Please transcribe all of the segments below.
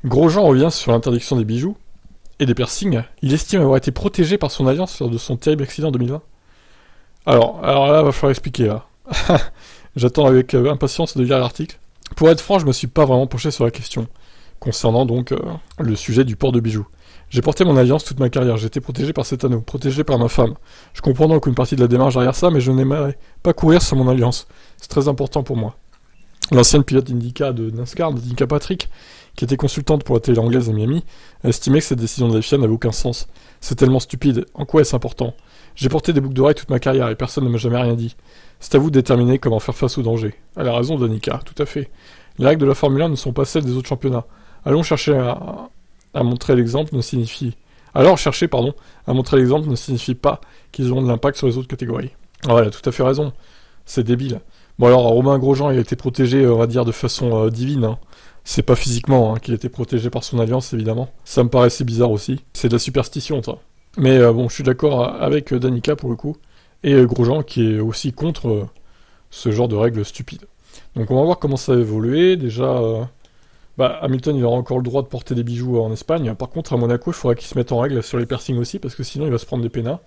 Grosjean revient sur l'interdiction des bijoux et des piercings. Il estime avoir été protégé par son alliance lors de son terrible accident en 2020. Alors là, va falloir expliquer là. J'attends avec impatience de lire l'article. Pour être franc, je me suis pas vraiment penché sur la question, concernant donc le sujet du port de bijoux. J'ai porté mon alliance toute ma carrière, j'ai été protégé par cet anneau, protégé par ma femme. Je comprends donc une partie de la démarche derrière ça, mais je n'aimerais pas courir sans mon alliance. C'est très important pour moi. L'ancienne pilote d'Indica de NASCAR, d'Indica Patrick, qui était consultante pour la télé anglaise à Miami, a estimé que cette décision de la FIA n'avait aucun sens. C'est tellement stupide. En quoi est-ce important? J'ai porté des boucles d'oreilles toute ma carrière et personne ne m'a jamais rien dit. C'est à vous de déterminer comment faire face au danger. Elle a raison, Danica, tout à fait. Les règles de la Formule 1 ne sont pas celles des autres championnats. Allons chercher à montrer l'exemple ne signifie... Alors chercher, pardon, à montrer l'exemple ne signifie pas qu'ils auront de l'impact sur les autres catégories. Ah ouais, elle a tout à fait raison. C'est débile. Bon alors, Romain Grosjean, il a été protégé, on va dire, de façon divine, hein. C'est pas physiquement qu'il était protégé par son alliance, évidemment. Ça me paraissait bizarre aussi. C'est de la superstition, ça. Mais bon, je suis d'accord avec Danica, pour le coup, et Grosjean, qui est aussi contre ce genre de règles stupides. Donc on va voir comment ça va évoluer. Déjà, Hamilton, il aura encore le droit de porter des bijoux en Espagne. Par contre, à Monaco, il faudra qu'il se mette en règle sur les piercings aussi, parce que sinon, il va se prendre des pénats.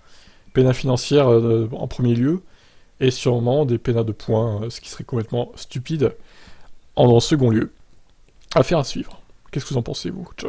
Pénats financières en premier lieu, et sûrement des pénats de points, ce qui serait complètement stupide en second lieu. Affaire à suivre. Qu'est-ce que vous en pensez, vous? Ciao.